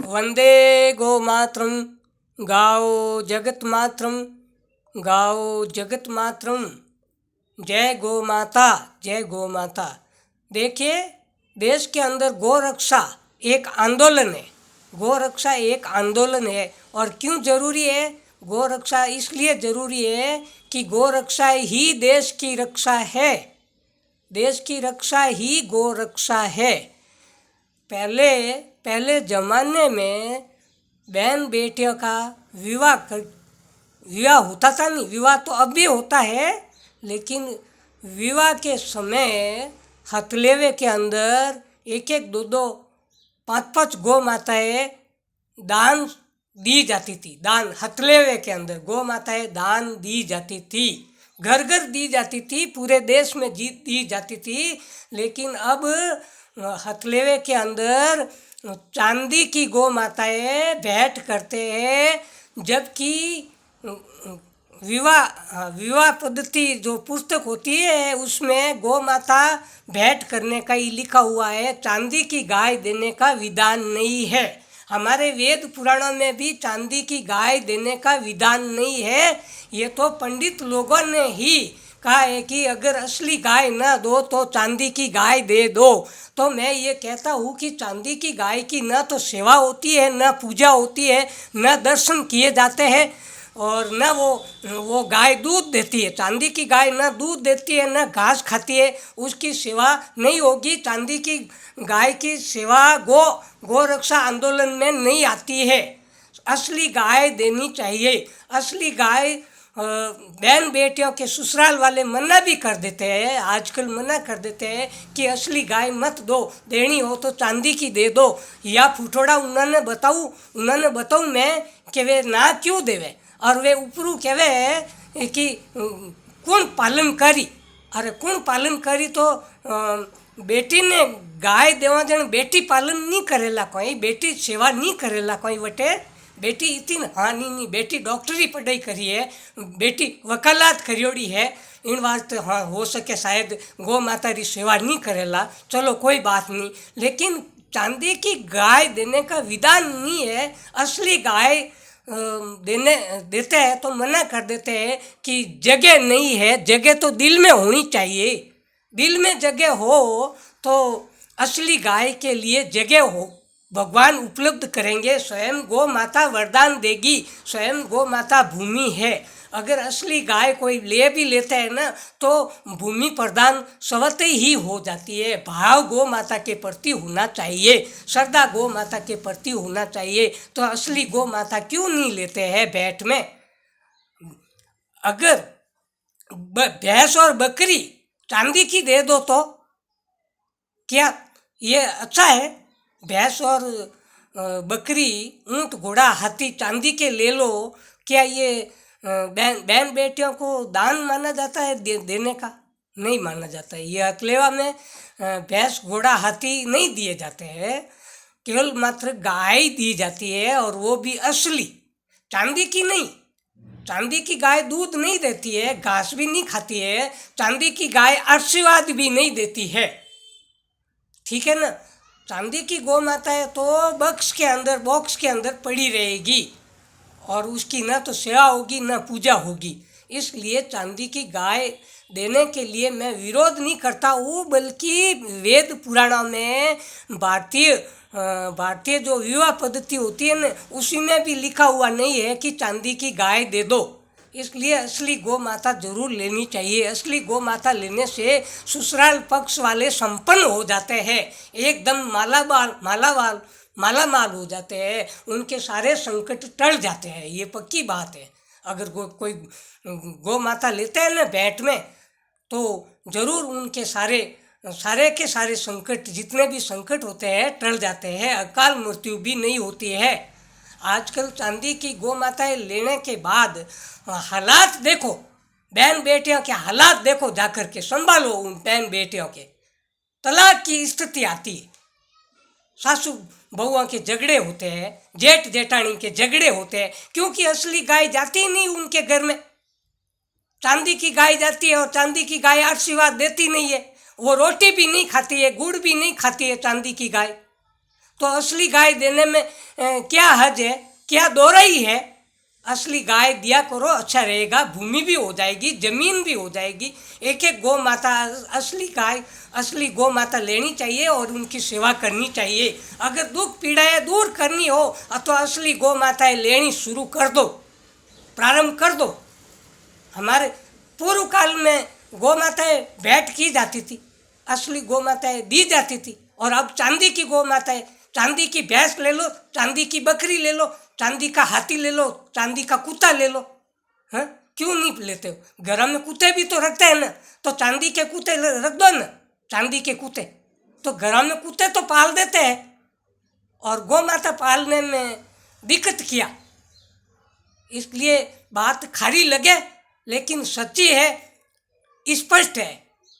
वंदे गोमातरम। गाओ जगत मातरम, गाओ जगत मातरम। जय गौ माता, जय गौ माता। देखिए, देश के अंदर गौ रक्षा एक आंदोलन है। गौ रक्षा एक आंदोलन है। और क्यों जरूरी है गौ रक्षा? इसलिए जरूरी है कि गौ रक्षा ही देश की रक्षा है। देश की रक्षा ही गौ रक्षा है। पहले पहले ज़माने में बहन बेटियों का विवाह होता था नहीं। विवाह तो अब भी होता है, लेकिन विवाह के समय हथलेवे के अंदर एक एक दो दो पाँच पाँच गौ माताएं दान दी जाती थी। दान हथलेवे के अंदर गौ माताएं दान दी जाती थी। घर घर दी जाती थी, पूरे देश में दी जाती थी। लेकिन अब हथलेवे के अंदर चांदी की गौ माताएं भेंट करते हैं, जबकि विवाह पद्धति जो पुस्तक होती है उसमें गौ माता भेंट करने का ही लिखा हुआ है। चांदी की गाय देने का विधान नहीं है। हमारे वेद पुराणों में भी चांदी की गाय देने का विधान नहीं है। ये तो पंडित लोगों ने ही कहा है कि अगर असली गाय न दो तो चांदी की गाय दे दो। तो मैं ये कहता हूँ कि चांदी की गाय की न तो सेवा होती है, न पूजा होती है, न दर्शन किए जाते हैं, और न वो गाय दूध देती है। चांदी की गाय न दूध देती है, न घास खाती है, उसकी सेवा नहीं होगी। चांदी की गाय की सेवा गौ रक्षा आंदोलन में नहीं आती है। असली गाय देनी चाहिए। असली गाय बहन बेटियों के ससुराल वाले मना भी कर देते हैं, आजकल मना कर देते हैं कि असली गाय मत दो, देनी हो तो चांदी की दे दो। या फुटोड़ा उन्होंने बताऊँ मैं कि वे ना क्यों देवे। और वे उपरू कहे कि कौन पालन करी। अरे कौन पालन करी? तो बेटी ने गाय देवा जन बेटी पालन नहीं करेला कोई, बेटी सेवा नहीं करेला कोई वटे। बेटी इतनी हानि नहीं, बेटी डॉक्टरी पढ़ाई करी है, बेटी वकालत करियोड़ी है, इन वास्ते हाँ हो सके शायद गौ माता री सेवा नहीं करेला। चलो कोई बात नहीं, लेकिन चांदी की गाय देने का विधान नहीं है। असली गाय देते हैं तो मना कर देते हैं कि जगह नहीं है। जगह तो दिल में होनी चाहिए। दिल में जगह हो तो असली गाय के लिए जगह हो, भगवान उपलब्ध करेंगे। स्वयं गौ माता वरदान देगी। स्वयं गौ माता भूमि है। अगर असली गाय कोई ले भी लेता है ना, तो भूमि प्रदान स्वतः ही हो जाती है। भाव गौ माता के प्रति होना चाहिए, श्रद्धा गौ माता के प्रति होना चाहिए। तो असली गौ माता क्यों नहीं लेते हैं भेंट में? अगर भैंस और बकरी चांदी की दे दो तो क्या ये अच्छा है? भैंस और बकरी, ऊंट, घोड़ा, हाथी चांदी के ले लो, क्या ये बहन बेटियों को दान माना जाता है? देने का नहीं माना जाता है। ये हथलेवा में भैंस, घोड़ा, हाथी नहीं दिए जाते हैं, केवल मात्र गाय दी जाती है, और वो भी असली, चांदी की नहीं। चांदी की गाय दूध नहीं देती है, घास भी नहीं खाती है। चांदी की गाय आशीर्वाद भी नहीं देती है। ठीक है ना? चांदी की गौ माता है तो बॉक्स के अंदर पड़ी रहेगी, और उसकी ना तो सेवा होगी ना पूजा होगी। इसलिए चांदी की गाय देने के लिए मैं विरोध नहीं करता हूँ, बल्कि वेद पुराणों में भारतीय जो विवाह पद्धति होती है ना, उसी में भी लिखा हुआ नहीं है कि चांदी की गाय दे दो। इसलिए असली गौ माता जरूर लेनी चाहिए। असली गौ माता लेने से ससुराल पक्ष वाले संपन्न हो जाते हैं, एकदम मालामाल हो जाते हैं। उनके सारे संकट टल जाते हैं, ये पक्की बात है। अगर कोई गौ माता लेते हैं ना भेंट में, तो जरूर उनके सारे के सारे संकट, जितने भी संकट होते हैं, टल जाते हैं। अकाल मृत्यु भी नहीं होती है। आजकल चांदी की गौ माताएं लेने के बाद हालात देखो, बहन बेटियों के हालात देखो, जाकर के संभालो उन बहन बेटियों के। तलाक की स्थिति आती है, सासू बहुओं के झगड़े होते हैं, जेठ जेठानी के झगड़े होते हैं, क्योंकि असली गाय जाती ही नहीं उनके घर में। चांदी की गाय जाती है, और चांदी की गाय आशीर्वाद देती नहीं है। वो रोटी भी नहीं खाती है, गुड़ भी नहीं खाती है चांदी की गाय। तो असली गाय देने में क्या हज है, क्या दोराई है। असली गाय दिया करो, अच्छा रहेगा, भूमि भी हो जाएगी, जमीन भी हो जाएगी। एक एक गौ माता, असली गाय, असली गौ माता लेनी चाहिए और उनकी सेवा करनी चाहिए। अगर दुख पीड़ाएं दूर करनी हो तो असली गौ माताएं लेनी शुरू कर दो, प्रारंभ कर दो। हमारे पूर्व काल में गौ माताएं भेंट की जाती थी, असली गौ माताएं दी जाती थी। और अब चांदी की गौ माताएं, चांदी की भैंस ले लो, चांदी की बकरी ले लो, चांदी का हाथी ले लो, चांदी का कुत्ता ले लो। हाँ, क्यों नहीं लेते हो? घर में कुत्ते भी तो रखते हैं ना, तो चांदी के कुत्ते रख दो ना, चांदी के कुत्ते। तो घर में कुत्ते तो पाल देते हैं और गौ माता पालने में दिक्कत किया। इसलिए बात खारी लगे लेकिन सच्ची है, स्पष्ट है।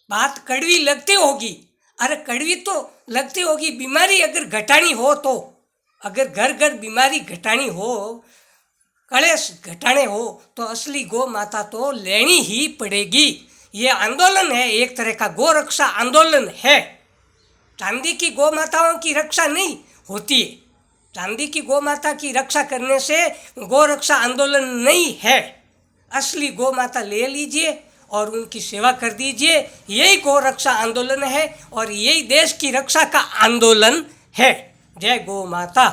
बात कड़वी लगती होगी, अरे कड़वी तो लगती होगी। बीमारी अगर घटानी हो तो, अगर घर घर बीमारी घटानी हो, कलेश घटाने हो, तो असली गौ माता तो लेनी ही पड़ेगी। ये आंदोलन है, एक तरह का गौ रक्षा आंदोलन है। चांदी की गौ माताओं की रक्षा नहीं होती है। चांदी की गौ माता की रक्षा करने से गौ रक्षा आंदोलन नहीं है। असली गौ माता ले लीजिए और उनकी सेवा कर दीजिए, यही गौ रक्षा आंदोलन है और यही देश की रक्षा का आंदोलन है। जय गौ माता।